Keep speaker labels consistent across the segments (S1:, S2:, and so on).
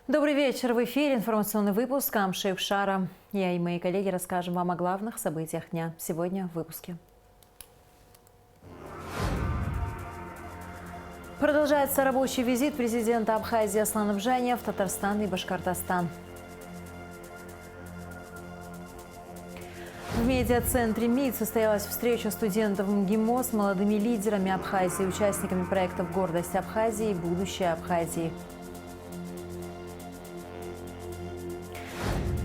S1: Добрый вечер. В эфире информационный выпуск Амши Шара. Я и мои коллеги расскажем вам о главных событиях дня. Сегодня в выпуске. Продолжается рабочий визит президента Абхазии Аслана Бжания в Татарстан и Башкортостан. В медиацентре МИД состоялась встреча студентов МГИМО с молодыми лидерами Абхазии, участниками проектов «Гордость Абхазии» и «Будущее Абхазии».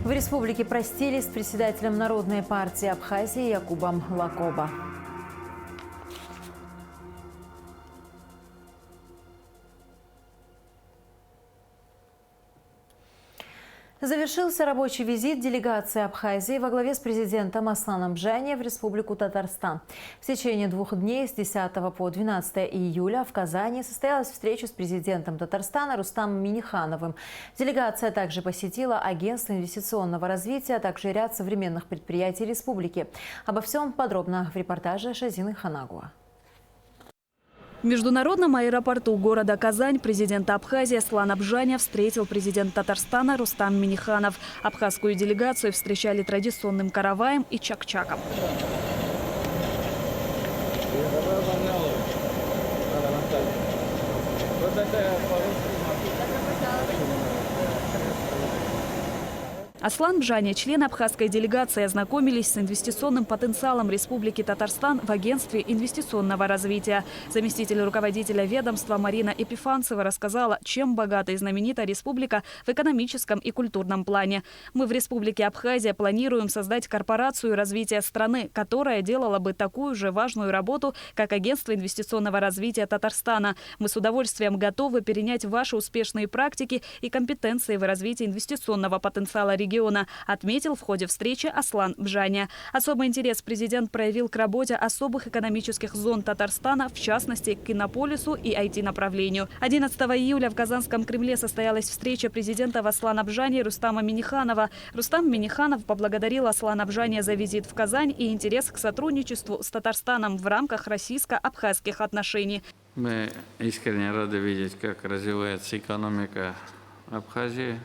S1: В республике простились с председателем Народной партии Абхазии Якубом Лакоба. Завершился рабочий визит делегации Абхазии во главе с президентом Асланом Бжания в Республику Татарстан. В течение 2 дней с 10 по 12 июля в Казани состоялась встреча с президентом Татарстана Рустамом Миннихановым. Делегация также посетила Агентство инвестиционного развития, а также ряд современных предприятий республики. Обо всем подробно в репортаже Шазины Ханагуа.
S2: В международном аэропорту города Казань президента Абхазии Аслана Бжания встретил президент Татарстана Рустам Минниханов. Абхазскую делегацию встречали традиционным караваем и чак-чаком. Аслан Бжания, члены абхазской делегации, ознакомились с инвестиционным потенциалом Республики Татарстан в Агентстве инвестиционного развития. Заместитель руководителя ведомства Марина Епифанцева рассказала, чем богата и знаменита республика в экономическом и культурном плане. Мы в Республике Абхазия планируем создать корпорацию развития страны, которая делала бы такую же важную работу, как Агентство инвестиционного развития Татарстана. Мы с удовольствием готовы перенять ваши успешные практики и компетенции в развитии инвестиционного потенциала региона, отметил в ходе встречи Аслан Бжания. Особый интерес президент проявил к работе особых экономических зон Татарстана, в частности, к Иннополису и IT-направлению. 11 июля в Казанском Кремле состоялась встреча президента Аслана Бжания Рустама Минниханова. Рустам Минниханов поблагодарил Аслана Бжания за визит в Казань и интерес к сотрудничеству с Татарстаном в рамках российско-абхазских отношений.
S3: Мы искренне рады видеть, как развивается экономика Абхазии.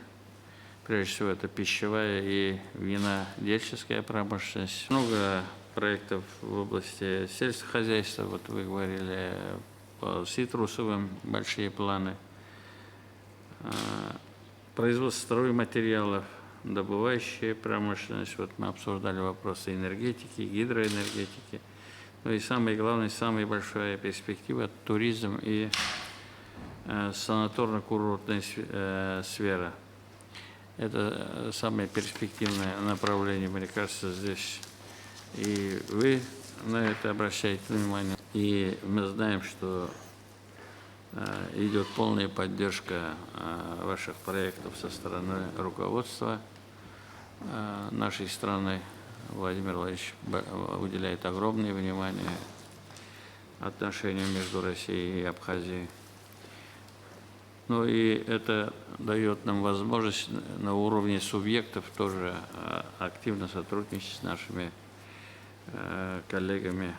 S3: Прежде всего, это пищевая и винодельческая промышленность. Много проектов в области сельского хозяйства. Вот вы говорили по цитрусовым, большие планы. Производство стройматериалов, добывающая промышленность. Вот мы обсуждали вопросы энергетики, гидроэнергетики. Ну и самое главное, самая большая перспектива – туризм и санаторно-курортная сфера. Это самое перспективное направление, мне кажется, здесь. И вы на это обращаете внимание. И мы знаем, что идет полная поддержка ваших проектов со стороны руководства нашей страны. Владимир Владимирович уделяет огромное внимание отношениям между Россией и Абхазией. Ну и это дает нам возможность на уровне субъектов тоже активно сотрудничать с нашими коллегами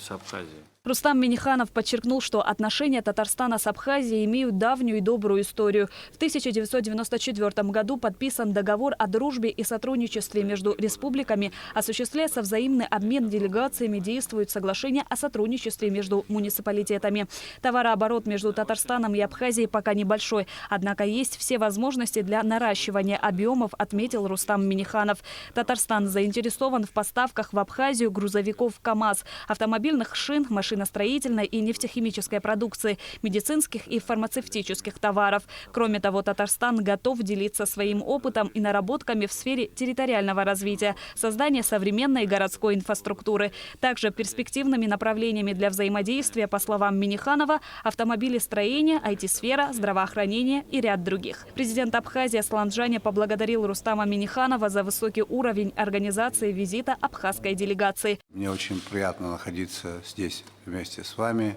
S3: с Абхазией.
S2: Рустам Минниханов подчеркнул, что отношения Татарстана с Абхазией имеют давнюю и добрую историю. В 1994 году подписан договор о дружбе и сотрудничестве между республиками. Осуществляется взаимный обмен делегациями, действует соглашение о сотрудничестве между муниципалитетами. Товарооборот между Татарстаном и Абхазией пока небольшой. Однако есть все возможности для наращивания объемов, отметил Рустам Минниханов. Татарстан заинтересован в поставках в Абхазию грузовиков КАМАЗ, автомобильных шин, машиностроительной и нефтехимической продукции, медицинских и фармацевтических товаров. Кроме того, Татарстан готов делиться своим опытом и наработками в сфере территориального развития, создания современной городской инфраструктуры. Также перспективными направлениями для взаимодействия, по словам Минниханова, автомобилестроение, IT-сфера, здравоохранение и ряд других. Президент Абхазии Аслан Бжания поблагодарил Рустама Минниханова за высокий уровень организации визита абхазской делегации.
S4: Мне очень приятно находиться здесь вместе с вами.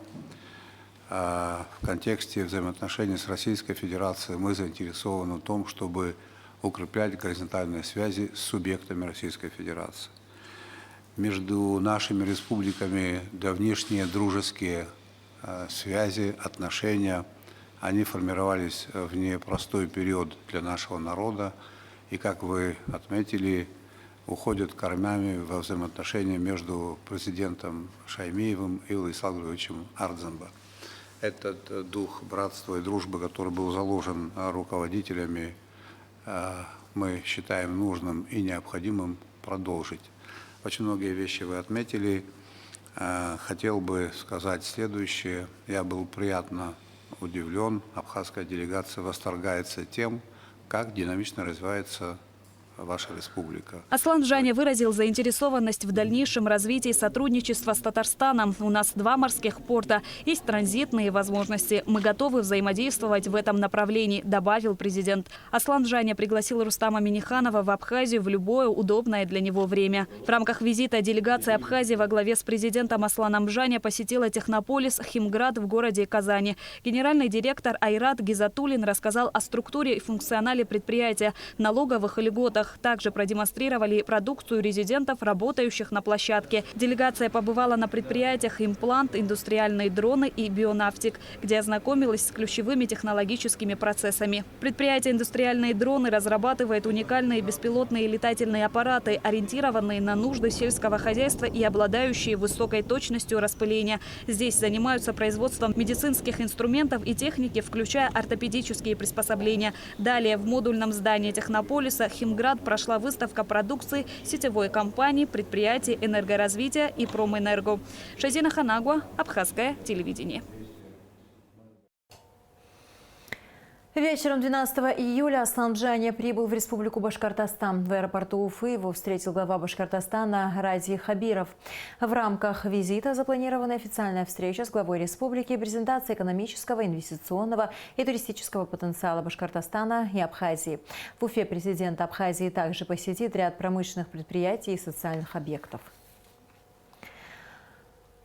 S4: В контексте взаимоотношений с Российской Федерацией мы заинтересованы в том, чтобы укреплять горизонтальные связи с субъектами Российской Федерации. Между нашими республиками давнишние дружеские связи, отношения, они формировались в непростой период для нашего народа. И, как вы отметили, уходят корнями во взаимоотношения между президентом Шаймиевым и Владиславом Григорьевичем Ардзембо. Этот дух братства и дружбы, который был заложен руководителями, мы считаем нужным и необходимым продолжить. Очень многие вещи вы отметили. Хотел бы сказать следующее. Я был приятно удивлен. Абхазская делегация восторгается тем, как динамично развивается ваша республика.
S2: Аслан Бжаня выразил заинтересованность в дальнейшем развитии сотрудничества с Татарстаном. У нас 2 морских порта, есть транзитные возможности. Мы готовы взаимодействовать в этом направлении, добавил президент. Аслан Бжаня пригласил Рустама Минниханова в Абхазию в любое удобное для него время. В рамках визита делегация Абхазии во главе с президентом Асланом Бжаня посетила технополис Химград в городе Казани. Генеральный директор Айрат Гизатуллин рассказал о структуре и функционале предприятия, налоговых льготах. Также продемонстрировали продукцию резидентов, работающих на площадке. Делегация побывала на предприятиях «Имплант», «Индустриальные дроны» и «Бионавтик», где ознакомилась с ключевыми технологическими процессами. Предприятие «Индустриальные дроны» разрабатывает уникальные беспилотные летательные аппараты, ориентированные на нужды сельского хозяйства и обладающие высокой точностью распыления. Здесь занимаются производством медицинских инструментов и техники, включая ортопедические приспособления. Далее в модульном здании технополиса «Химград» прошла выставка продукции сетевой компании, предприятий энергоразвития и Промэнерго. Шазина Ханагуа, Абхазское телевидение.
S1: Вечером 12 июля Аслан Бжаня прибыл в Республику Башкортостан. В аэропорту Уфы его встретил глава Башкортостана Ради Хабиров. В рамках визита запланирована официальная встреча с главой республики, презентация экономического, инвестиционного и туристического потенциала Башкортостана и Абхазии. В Уфе президент Абхазии также посетит ряд промышленных предприятий и социальных объектов.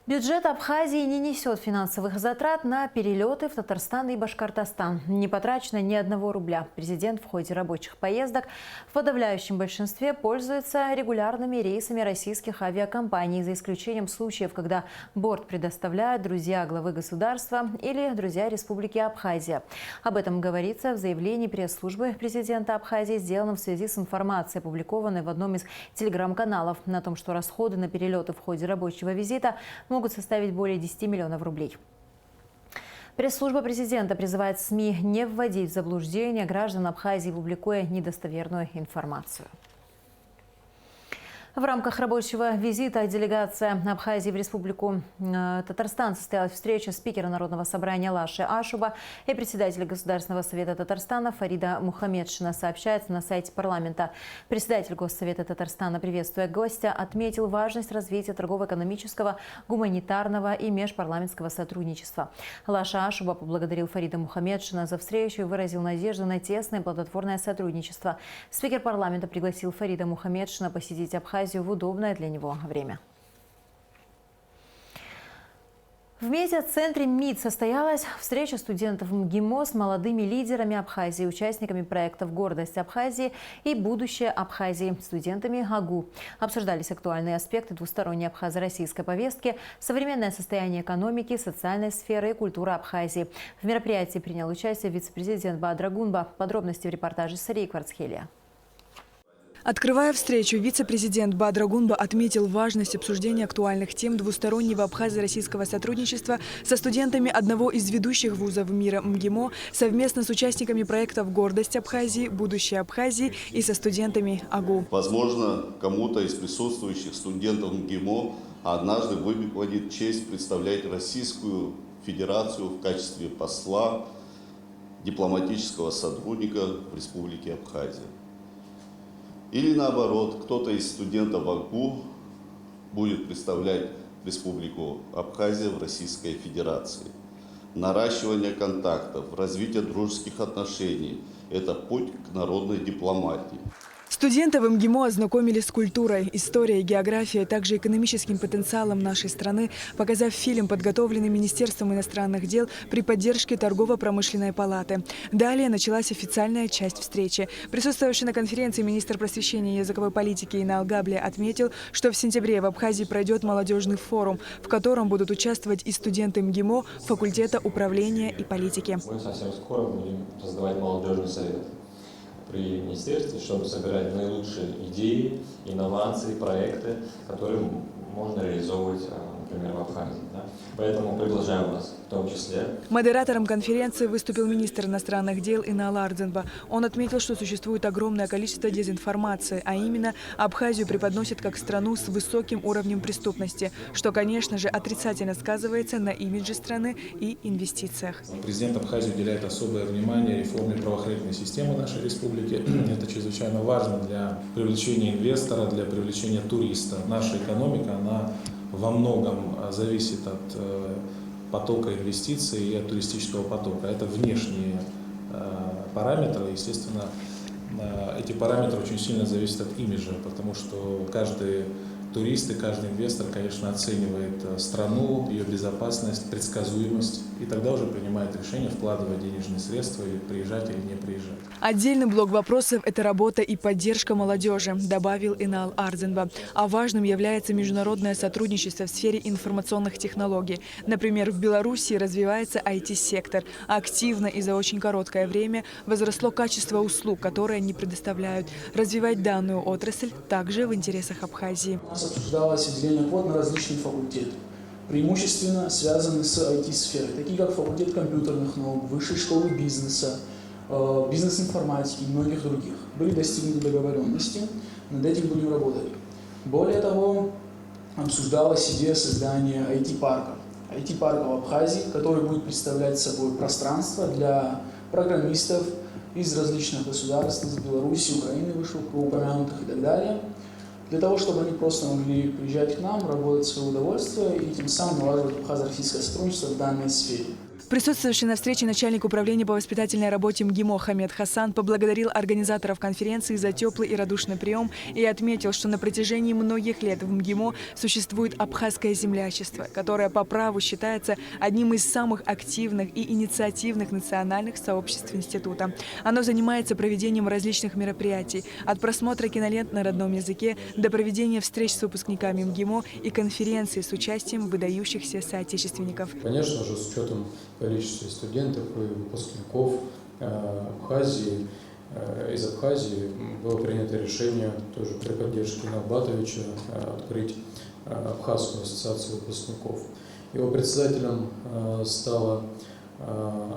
S1: Бюджет Абхазии не несет финансовых затрат на перелеты в Татарстан и Башкортостан. Не потрачено ни 1 рубля. Президент в ходе рабочих поездок в подавляющем большинстве пользуется регулярными рейсами российских авиакомпаний, за исключением случаев, когда борт предоставляют друзья главы государства или друзья Республики Абхазия. Об этом говорится в заявлении пресс-службы президента Абхазии, сделанном в связи с информацией, опубликованной в одном из телеграм-каналов, на том, что расходы на перелеты в ходе рабочего визита могут составить более 10 миллионов рублей. Пресс-служба президента призывает СМИ не вводить в заблуждение граждан Абхазии, публикуя недостоверную информацию. В рамках рабочего визита делегация Абхазии в Республику Татарстан состоялась встреча спикера Народного собрания Лаши Ашуба и председателя Государственного совета Татарстана Фарида Мухамедшина, сообщается на сайте парламента. Председатель Госсовета Татарстана, приветствуя гостя, отметил важность развития торгово-экономического, гуманитарного и межпарламентского сотрудничества. Лаша Ашуба поблагодарил Фарида Мухамедшина за встречу и выразил надежду на тесное и плодотворное сотрудничество. Спикер парламента пригласил Фарида Мухамедшина посетить Абхазию в удобное для него время. В медиа-центре МИД состоялась встреча студентов МГИМО с молодыми лидерами Абхазии, участниками проектов «Гордость Абхазии» и «Будущее Абхазии», студентами АГУ. Обсуждались актуальные аспекты двусторонней абхазо-российской повестки, современное состояние экономики, социальной сферы и культуры Абхазии. В мероприятии принял участие вице-президент Бадра Гунба. Подробности в репортаже Сарии Кварцхелия.
S5: Открывая встречу, вице-президент Бадра Гунба отметил важность обсуждения актуальных тем двустороннего абхазо-российского сотрудничества со студентами одного из ведущих вузов мира МГИМО, совместно с участниками проектов «Гордость Абхазии», «Будущее Абхазии» и со студентами АГУ.
S6: Возможно, кому-то из присутствующих студентов МГИМО однажды выпадет честь представлять Российскую Федерацию в качестве посла, дипломатического сотрудника в Республике Абхазия. Или наоборот, кто-то из студентов АГУ будет представлять Республику Абхазия в Российской Федерации. Наращивание контактов, развитие дружеских отношений – это путь к народной дипломатии.
S5: Студенты в МГИМО ознакомились с культурой, историей, географией, а также экономическим потенциалом нашей страны, показав фильм, подготовленный Министерством иностранных дел при поддержке Торгово-промышленной палаты. Далее началась официальная часть встречи. Присутствовавший на конференции министр просвещения и языковой политики Инал Габле отметил, что в сентябре в Абхазии пройдет молодежный форум, в котором будут участвовать и студенты МГИМО, факультета управления и политики.
S7: Мы совсем скоро будем создавать молодежный совет при министерстве, чтобы собирать наилучшие идеи, инновации, проекты, которые можно реализовывать, например, в Абхазии. Да? Поэтому приглашаем вас в том числе.
S5: Модератором конференции выступил министр иностранных дел Инал Ардзинба. Он отметил, что существует огромное количество дезинформации, а именно Абхазию преподносят как страну с высоким уровнем преступности, что, конечно же, отрицательно сказывается на имидже страны и инвестициях.
S8: Президент Абхазии уделяет особое внимание реформе правоохранительной системы нашей республики. Это чрезвычайно важно для привлечения инвестора, для привлечения туриста. Наша экономика, она во многом зависит от потока инвестиций и от туристического потока. Это внешние параметры. Естественно, эти параметры очень сильно зависят от имиджа, потому что каждый турист и каждый инвестор, конечно, оценивает страну, ее безопасность, предсказуемость, и тогда уже принимает решение, вкладывать денежные средства, или приезжать, или не приезжать.
S5: Отдельный блок вопросов – это работа и поддержка молодежи, добавил Инал Ардзинба. А важным является международное сотрудничество в сфере информационных технологий. Например, в Беларуси развивается IT-сектор. Активно и за очень короткое время возросло качество услуг, которые они предоставляют. Развивать данную отрасль также в интересах Абхазии.
S9: У нас обсуждалось отделение квот на различные факультеты, преимущественно связанные с IT-сферой, такие как факультет компьютерных наук, высшей школы бизнеса, бизнес-информатики и многих других. Были достигнуты договоренности, над этим будем работать. Более того, обсуждалась идея создания IT-парка. IT-парка в Абхазии, который будет представлять собой пространство для программистов из различных государств, из Беларуси, Украины, вышеупомянутых и так далее, для того, чтобы они просто могли приезжать к нам, работать в свое удовольствие и тем самым налаживать абхазо-российское сотрудничество в данной сфере.
S5: Присутствующий на встрече начальник управления по воспитательной работе МГИМО Хамед Хасан поблагодарил организаторов конференции за теплый и радушный прием и отметил, что на протяжении многих лет в МГИМО существует абхазское землячество, которое по праву считается одним из самых активных и инициативных национальных сообществ института. Оно занимается проведением различных мероприятий, от просмотра кинолент на родном языке до проведения встреч с выпускниками МГИМО и конференций с участием выдающихся соотечественников.
S10: Конечно же, с учетом количества студентов и выпускников Абхазии, из Абхазии было принято решение тоже при поддержке Инала Батовича открыть Абхазскую ассоциацию выпускников. Его председателем стала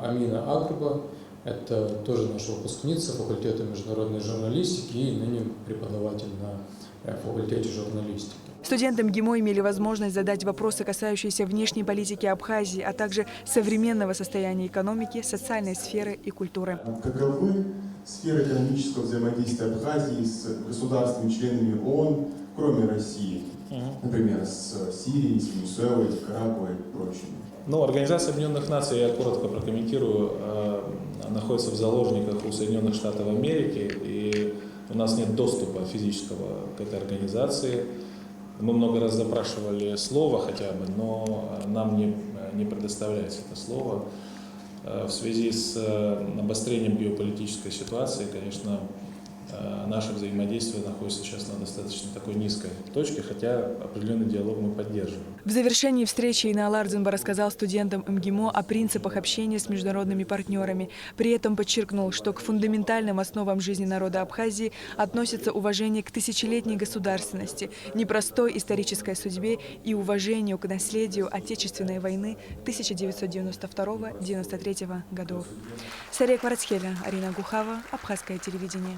S10: Амина Акрба. Это тоже наша выпускница факультета международной журналистики и ныне преподаватель на факультете журналистики.
S5: Студенты МГИМО имели возможность задать вопросы, касающиеся внешней политики Абхазии, а также современного состояния экономики, социальной сферы и культуры.
S11: Каковы сферы экономического взаимодействия Абхазии с государствами-членами ООН, кроме России? Например, с Сирией, с Венесуэлой, Никарагуой и прочими.
S8: Организация Объединенных Наций, я коротко прокомментирую, находится в заложниках у Соединенных Штатов Америки, и у нас нет доступа физического к этой организации. Мы много раз запрашивали слово хотя бы, но нам не предоставляется это слово. В связи с обострением геополитической ситуации, конечно, наше взаимодействие находится сейчас на достаточно такой низкой точке, хотя определенный диалог мы поддерживаем.
S5: В завершении встречи Инал Ардзинба рассказал студентам МГИМО о принципах общения с международными партнерами. При этом подчеркнул, что к фундаментальным основам жизни народа Абхазии относится уважение к тысячелетней государственности, непростой исторической судьбе и уважению к наследию Отечественной войны 1992-1993 годов. Сария Кварацхеля, Арина Гухава, Абхазское телевидение.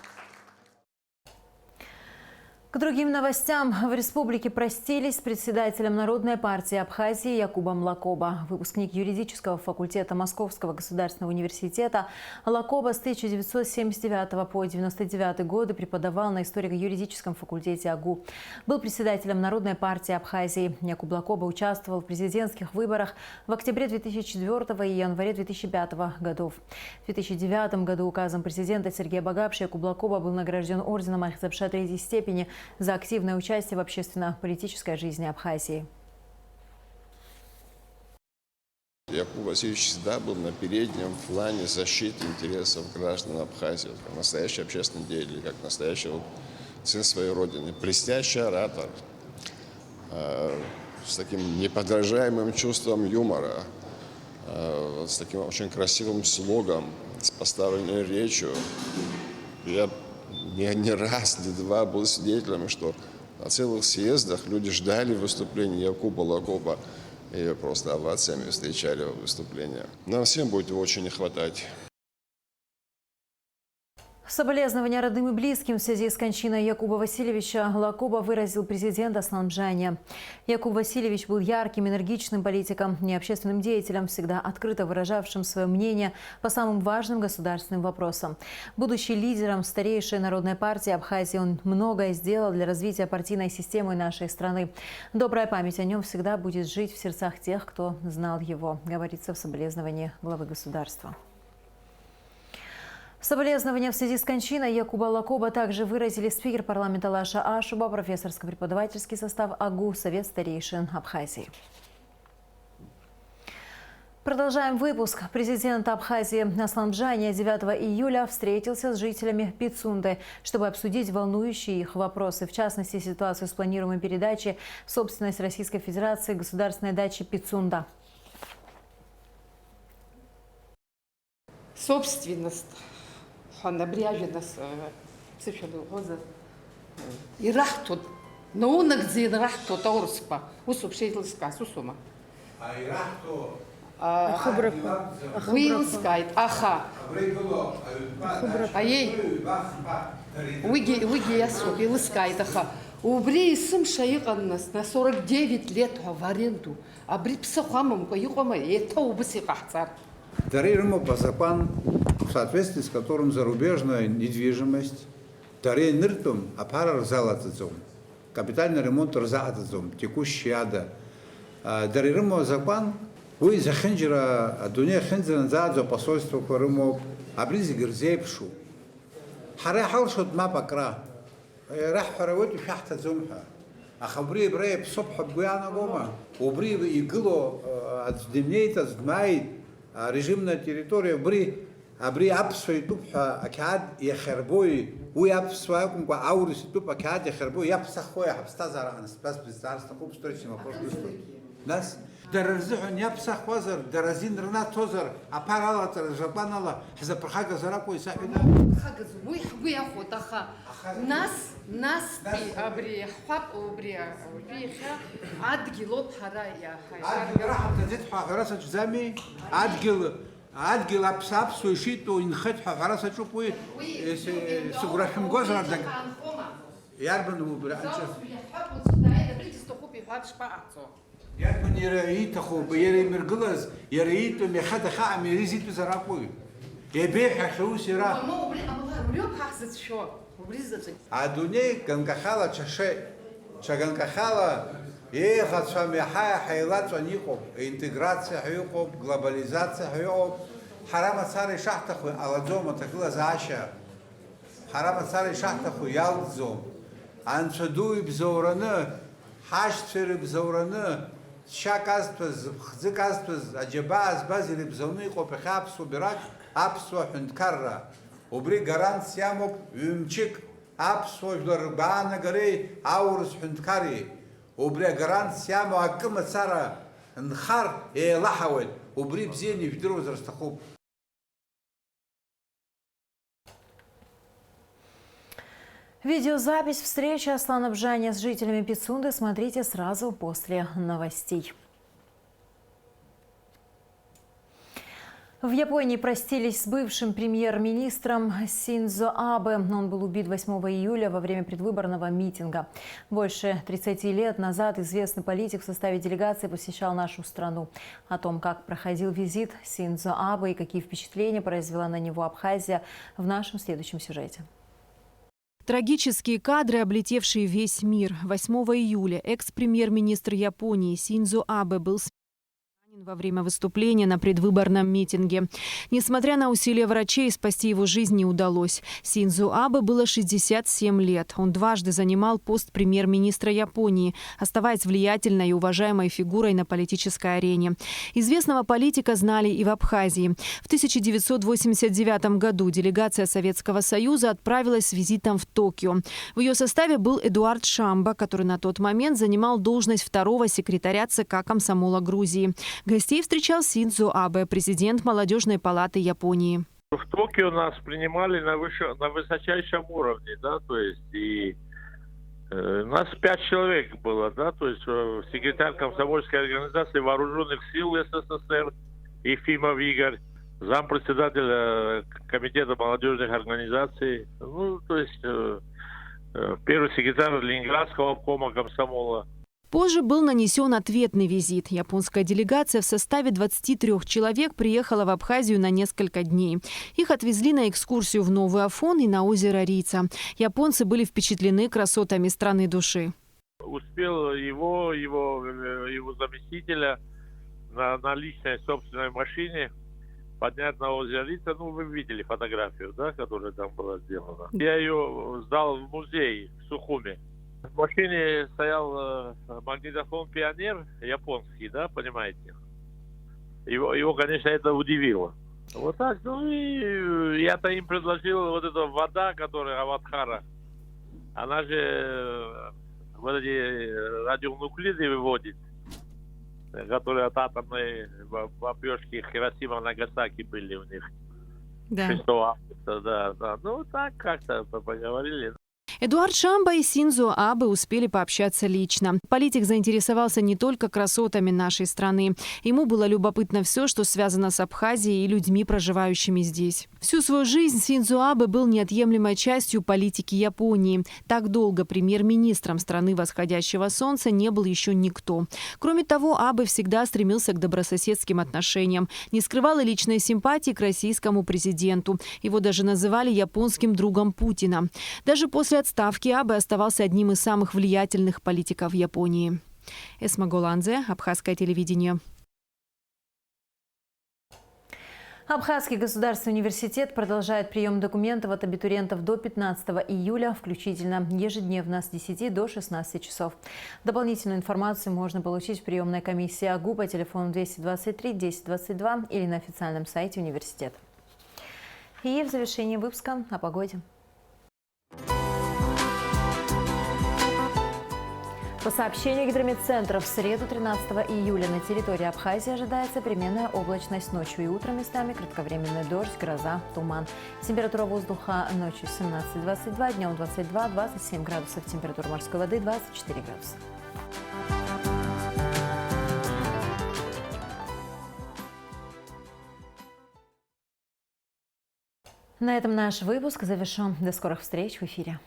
S1: К другим новостям. В республике простились с председателем Народной партии Абхазии Якубом Лакоба. Выпускник юридического факультета Московского государственного университета Лакоба с 1979 по 1999 годы преподавал на историко-юридическом факультете АГУ. Был председателем Народной партии Абхазии. Якуб Лакоба участвовал в президентских выборах в октябре 2004 и январе 2005 годов. В 2009 году указом президента Сергея Багапши Якуб Лакоба был награжден орденом Ахзапша третьей степени за активное участие в общественно-политической жизни Абхазии.
S12: Якуб Васильевич всегда был на переднем плане защиты интересов граждан Абхазии, как настоящий общественный деятель, как настоящий сын своей родины, блестящий оратор, с таким неподражаемым чувством юмора, с таким очень красивым слогом, с поставленной речью. Я не раз, не два был свидетелем, что на целых съездах люди ждали выступления Якуба Лакоба и просто овациями встречали его выступления. Нам всем будет его очень не хватать.
S1: Соболезнования родным и близким в связи с кончиной Якуба Васильевича Лакоба выразил президент Аслан Бжания. Якуб Васильевич был ярким, энергичным политиком и общественным деятелем, всегда открыто выражавшим свое мнение по самым важным государственным вопросам. Будучи лидером старейшей народной партии Абхазии, он многое сделал для развития партийной системы нашей страны. Добрая память о нем всегда будет жить в сердцах тех, кто знал его, говорится в соболезновании главы государства. Соболезнования в связи с кончиной Якуба Лакоба также выразили спикер парламента Лаша Ашуба, профессорско-преподавательский состав АГУ, Совет старейшин Абхазии. Продолжаем выпуск. Президент Абхазии Аслан Бжания 9 июля встретился с жителями Пицунды, чтобы обсудить волнующие их вопросы, в частности, ситуацию с планируемой передачей в собственность Российской Федерации государственной дачи Пицунда.
S13: Собственность. Набряженность психологоза. И рахтут. Но он где рахтут таурспа. Усупшейтл сказ усума.
S4: А и рахту.
S13: Уилскайт. Аха. А ей. Уиги ясу. Уилскайт. Аха. Убри сым шаиганнас на 49 лет в аренду. А бри психамам каюкама это убыси кахцар.
S4: Дарирмо по закон, в соответствии с которым зарубежная недвижимость, дарей ныртум, апара рзалатазум, капитальный ремонт рзаатазум, текущий ада. Дарирмо закон, вы за хенджера, дуня хенджера за посольство корымо, абризи герзепшу. Харе халшот ма покра, рах харавот шахта зумха. А хабри брей псопха бгуяна гома, убри игло отдемнеет, отдмает. Режимная территория абри апсвай тупха акад яхербой уй апсвайкум ка аурис туп акад яхербой япсахоя апстазара анспас бездарство куп встречный вопрос нас дарзухун япсахвазар даразин рна тозар апарала таржапанала хазапрхага зараку исафина
S13: хагаз муй хгуя хотаха нас абри хап абри ха адгило парая
S4: حراسة زامي عدل أبسابس ويشيتو ينخدح حراسة شوفوي سقرحهم جوزر دك ياربن وبرانش ياربن يريت أخو بيري مرجلز يريت مخد خام يريزيت بزراقوي يبيح حوس يرا عدوني كان كخالة شاشة شغل كخالة ехать с вами хайлат ников, интеграция хюков, глобализация хюков, харама цари шахтаху, аладзома такла заша, харама цари шахтаху ялдзом, анцадуй бзораны, хашцери бзораны, шакаспыз, хзикаспыз, аджабаз базили бзоны копехапсу бирак, апсу хунткарра, убри гарантиямоп юмчик, апсу жларбана гарей, аурус хунткари. وبري جرانت سيامو أكمل سارة نخار لحول وبري بزيني في دروز رستخوب.
S1: Видеозапись встречи Аслана Бжания с жителями Пицунды смотрите сразу после новостей. В Японии простились с бывшим премьер-министром Синдзо Абе. Он был убит 8 июля во время предвыборного митинга. Больше 30 лет назад известный политик в составе делегации посещал нашу страну. О том, как проходил визит Синдзо Абе и какие впечатления произвела на него Абхазия, в нашем следующем сюжете.
S14: Трагические кадры, облетевшие весь мир. 8 июля экс-премьер-министр Японии Синдзо Абе был во время выступления на предвыборном митинге. Несмотря на усилия врачей, спасти его жизнь не удалось. Синдзо Абе было 67 лет. Он дважды занимал пост премьер-министра Японии, оставаясь влиятельной и уважаемой фигурой на политической арене. Известного политика знали и в Абхазии. В 1989 году делегация Советского Союза отправилась с визитом в Токио. В ее составе был Эдуард Шамба, который на тот момент занимал должность второго секретаря ЦК комсомола Грузии. Гостей встречал Синдзо Абе, президент Молодежной палаты Японии.
S15: В Токио нас принимали на высочайшем уровне, да, то есть и нас 5 человек было, да, то есть секретарь комсомольской организации Вооруженных сил СССР Ефимов Игорь, зампредседателя комитета молодежных организаций, ну, то есть первый секретарь Ленинградского обкома комсомола.
S14: Позже был нанесен ответный визит. Японская делегация в составе 23 человек приехала в Абхазию на несколько дней. Их отвезли на экскурсию в Новый Афон и на озеро Рица. Японцы были впечатлены красотами страны души.
S15: Успел его заместителя на личной собственной машине поднять на озеро Рица. Ну, вы видели фотографию, да, которая там была сделана. Я ее сдал в музей в Сухуми. В машине стоял магнитофон «Пионер» японский, да, понимаете? Его, конечно, это удивило. Вот так, ну и я-то им предложил вот эта вода, которая Аватхара, она же вот эти радионуклиды выводит, которые от атомной бомбежки Хиросима, Нагасаки были у них.
S14: Да.
S15: 6 августа, да. Ну так как-то поговорили.
S14: Эдуард Шамба и Синдзо Абе успели пообщаться лично. Политик заинтересовался не только красотами нашей страны. Ему было любопытно все, что связано с Абхазией и людьми, проживающими здесь. Всю свою жизнь Синдзо Абе был неотъемлемой частью политики Японии. Так долго премьер-министром страны восходящего солнца не был еще никто. Кроме того, Абе всегда стремился к добрососедским отношениям. Не скрывал и личной симпатии к российскому президенту. Его даже называли японским другом Путина. Даже после отставки Абе оставался одним из самых влиятельных политиков Японии. Эсма Голандзе, Абхазское телевидение.
S1: Абхазский государственный университет продолжает прием документов от абитуриентов до 15 июля, включительно ежедневно с 10 до 16 часов. Дополнительную информацию можно получить в приемной комиссии АГУ по телефону 223 1022 или на официальном сайте университета. И в завершении выпуска о погоде. По сообщению гидрометцентра, в среду 13 июля на территории Абхазии ожидается переменная облачность, ночью и утром местами кратковременный дождь, гроза, туман. Температура воздуха ночью 17-22, днем 22-27 градусов, температура морской воды 24 градуса. На этом наш выпуск завершен. До скорых встреч в эфире.